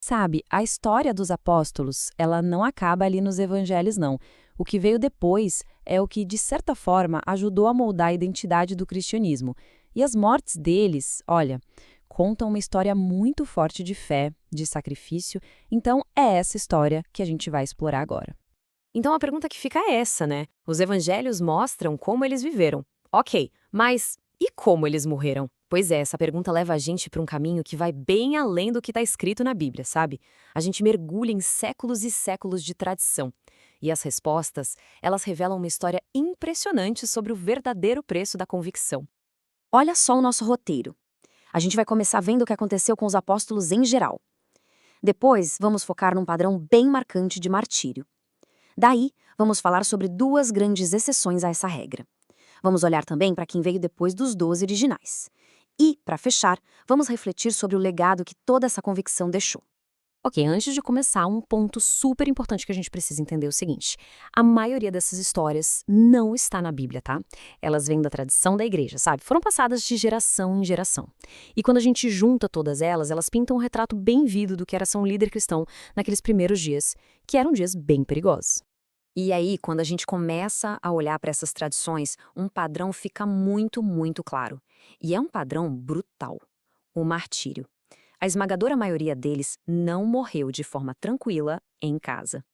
Sabe, a história dos apóstolos, ela não acaba ali nos evangelhos, não. O que veio depois é o que, de certa forma, ajudou a moldar a identidade do cristianismo. E as mortes deles, olha, contam uma história muito forte de fé, de sacrifício. Então, é essa história que a gente vai explorar agora. Então a pergunta que fica é essa, né? Os evangelhos mostram como eles viveram. Ok, mas e como eles morreram? Pois é, essa pergunta leva a gente para um caminho que vai bem além do que está escrito na Bíblia, sabe? A gente mergulha em séculos e séculos de tradição. E as respostas, elas revelam uma história impressionante sobre o verdadeiro preço da convicção. Olha só o nosso roteiro. A gente vai começar vendo o que aconteceu com os apóstolos em geral. Depois, vamos focar num padrão bem marcante de martírio. Daí, vamos falar sobre duas grandes exceções a essa regra. Vamos olhar também para quem veio depois dos 12 originais. E, para fechar, vamos refletir sobre o legado que toda essa convicção deixou. Ok, antes de começar, um ponto super importante que a gente precisa entender é o seguinte: a maioria dessas histórias não está na Bíblia, tá? Elas vêm da tradição da igreja, sabe? Foram passadas de geração em geração. E quando a gente junta todas elas, elas pintam um retrato bem vivo do que era ser um líder cristão naqueles primeiros dias, que eram dias bem perigosos. E aí, quando a gente começa a olhar para essas tradições, um padrão fica muito claro. E é um padrão brutal: o martírio. A esmagadora maioria deles não morreu de forma tranquila em casa.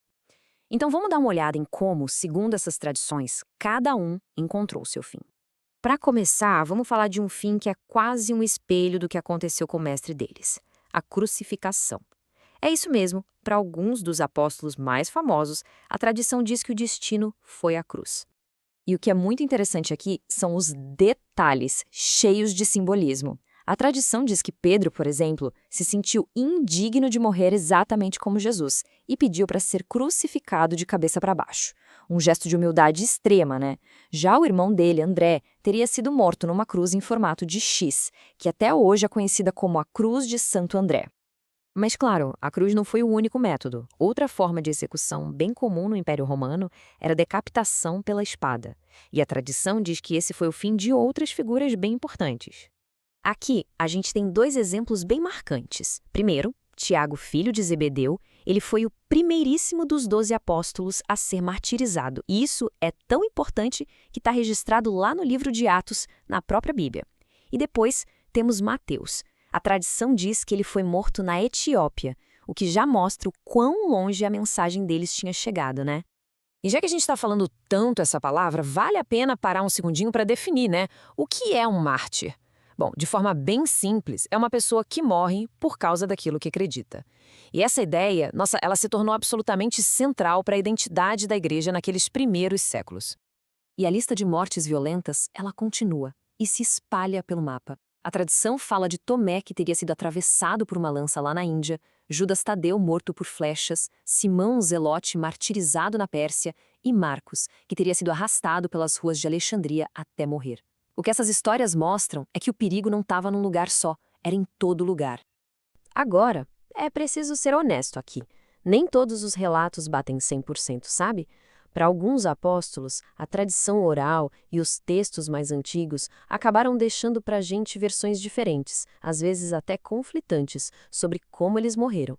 Então vamos dar uma olhada em como, segundo essas tradições, cada um encontrou seu fim. Para começar, vamos falar de um fim que é quase um espelho do que aconteceu com o mestre deles: a crucificação. É isso mesmo, para alguns dos apóstolos mais famosos, a tradição diz que o destino foi a cruz. E o que é muito interessante aqui são os detalhes cheios de simbolismo. A tradição diz que Pedro, por exemplo, se sentiu indigno de morrer exatamente como Jesus e pediu para ser crucificado de cabeça para baixo. Um gesto de humildade extrema, né? Já o irmão dele, André, teria sido morto numa cruz em formato de X, que até hoje é conhecida como a Cruz de Santo André. Mas, claro, a cruz não foi o único método. Outra forma de execução bem comum no Império Romano era a decapitação pela espada. E a tradição diz que esse foi o fim de outras figuras bem importantes. Aqui, a gente tem dois exemplos bem marcantes. Primeiro, Tiago, filho de Zebedeu, ele foi o primeiríssimo dos 12 apóstolos a ser martirizado. E isso é tão importante que está registrado lá no livro de Atos, na própria Bíblia. E depois, temos Mateus. A tradição diz que ele foi morto na Etiópia, o que já mostra o quão longe a mensagem deles tinha chegado, né? E já que a gente está falando tanto essa palavra, vale a pena parar um segundinho para definir, né? O que é um mártir? Bom, de forma bem simples, é uma pessoa que morre por causa daquilo que acredita. E essa ideia, nossa, ela se tornou absolutamente central para a identidade da igreja naqueles primeiros séculos. E a lista de mortes violentas, ela continua e se espalha pelo mapa. A tradição fala de Tomé, que teria sido atravessado por uma lança lá na Índia, Judas Tadeu morto por flechas, Simão Zelote martirizado na Pérsia e Marcos, que teria sido arrastado pelas ruas de Alexandria até morrer. O que essas histórias mostram é que o perigo não estava num lugar só, era em todo lugar. Agora, é preciso ser honesto aqui. Nem todos os relatos batem 100%, sabe? Para alguns apóstolos, a tradição oral e os textos mais antigos acabaram deixando para a gente versões diferentes, às vezes até conflitantes, sobre como eles morreram.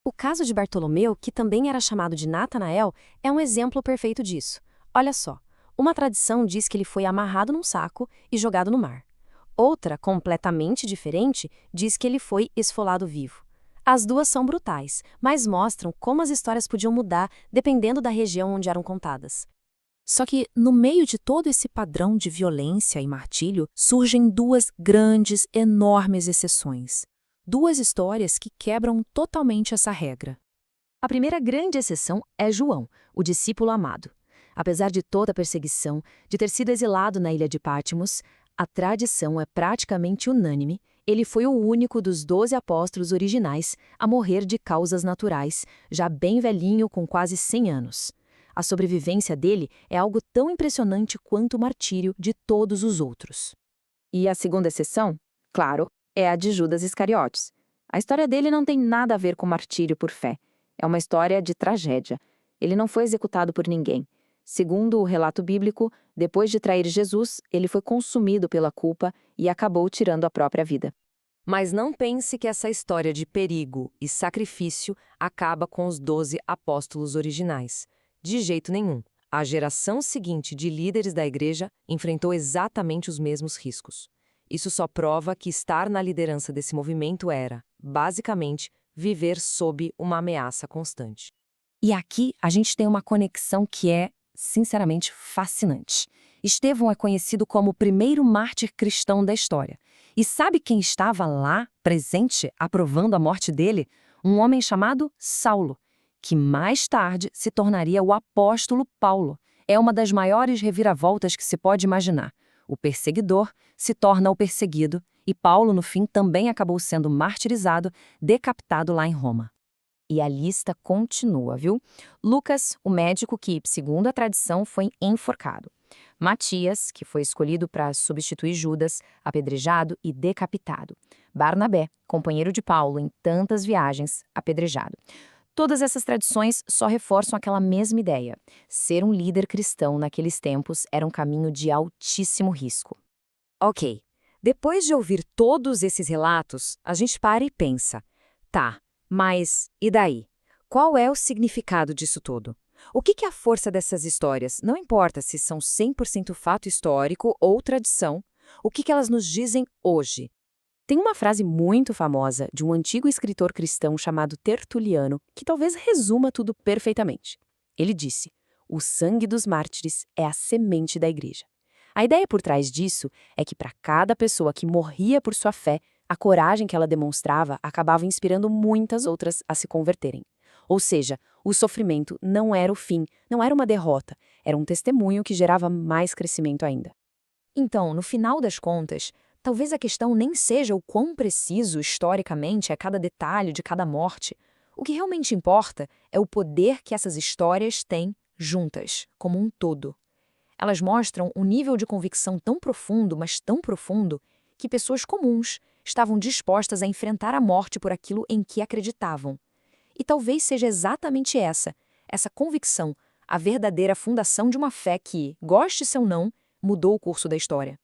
O caso de Bartolomeu, que também era chamado de Natanael, é um exemplo perfeito disso. Olha só, uma tradição diz que ele foi amarrado num saco e jogado no mar. Outra, completamente diferente, diz que ele foi esfolado vivo. As duas são brutais, mas mostram como as histórias podiam mudar dependendo da região onde eram contadas. Só que, no meio de todo esse padrão de violência e martírio, surgem duas grandes, enormes exceções. Duas histórias que quebram totalmente essa regra. A primeira grande exceção é João, o discípulo amado. Apesar de toda a perseguição, de ter sido exilado na ilha de Patmos, a tradição é praticamente unânime: ele foi o único dos 12 apóstolos originais a morrer de causas naturais, já bem velhinho, com quase 100 anos. A sobrevivência dele é algo tão impressionante quanto o martírio de todos os outros. E a segunda exceção, claro, é a de Judas Iscariotes. A história dele não tem nada a ver com martírio por fé. É uma história de tragédia. Ele não foi executado por ninguém. Segundo o relato bíblico, depois de trair Jesus, ele foi consumido pela culpa e acabou tirando a própria vida. Mas não pense que essa história de perigo e sacrifício acaba com os 12 apóstolos originais. De jeito nenhum. A geração seguinte de líderes da igreja enfrentou exatamente os mesmos riscos. Isso só prova que estar na liderança desse movimento era, basicamente, viver sob uma ameaça constante. E aqui a gente tem uma conexão que é, sinceramente, fascinante. Estevão é conhecido como o primeiro mártir cristão da história. E sabe quem estava lá, presente, aprovando a morte dele? Um homem chamado Saulo, que mais tarde se tornaria o apóstolo Paulo. É uma das maiores reviravoltas que se pode imaginar. O perseguidor se torna o perseguido, e Paulo, no fim, também acabou sendo martirizado, decapitado lá em Roma. E a lista continua, viu? Lucas, o médico que, segundo a tradição, foi enforcado. Matias, que foi escolhido para substituir Judas, apedrejado e decapitado. Barnabé, companheiro de Paulo em tantas viagens, apedrejado. Todas essas tradições só reforçam aquela mesma ideia. Ser um líder cristão naqueles tempos era um caminho de altíssimo risco. Ok, depois de ouvir todos esses relatos, a gente para e pensa, tá, mas e daí? Qual é o significado disso tudo? O que é a força dessas histórias? Não importa se são 100% fato histórico ou tradição, o que elas nos dizem hoje? Tem uma frase muito famosa de um antigo escritor cristão chamado Tertuliano que talvez resuma tudo perfeitamente. Ele disse: "O sangue dos mártires é a semente da igreja." A ideia por trás disso é que para cada pessoa que morria por sua fé, a coragem que ela demonstrava acabava inspirando muitas outras a se converterem. Ou seja, o sofrimento não era o fim, não era uma derrota, era um testemunho que gerava mais crescimento ainda. Então, no final das contas, talvez a questão nem seja o quão preciso historicamente é cada detalhe de cada morte. O que realmente importa é o poder que essas histórias têm juntas, como um todo. Elas mostram um nível de convicção tão profundo, mas tão profundo, que pessoas comuns estavam dispostas a enfrentar a morte por aquilo em que acreditavam. E talvez seja exatamente essa convicção, a verdadeira fundação de uma fé que, goste-se ou não, mudou o curso da história.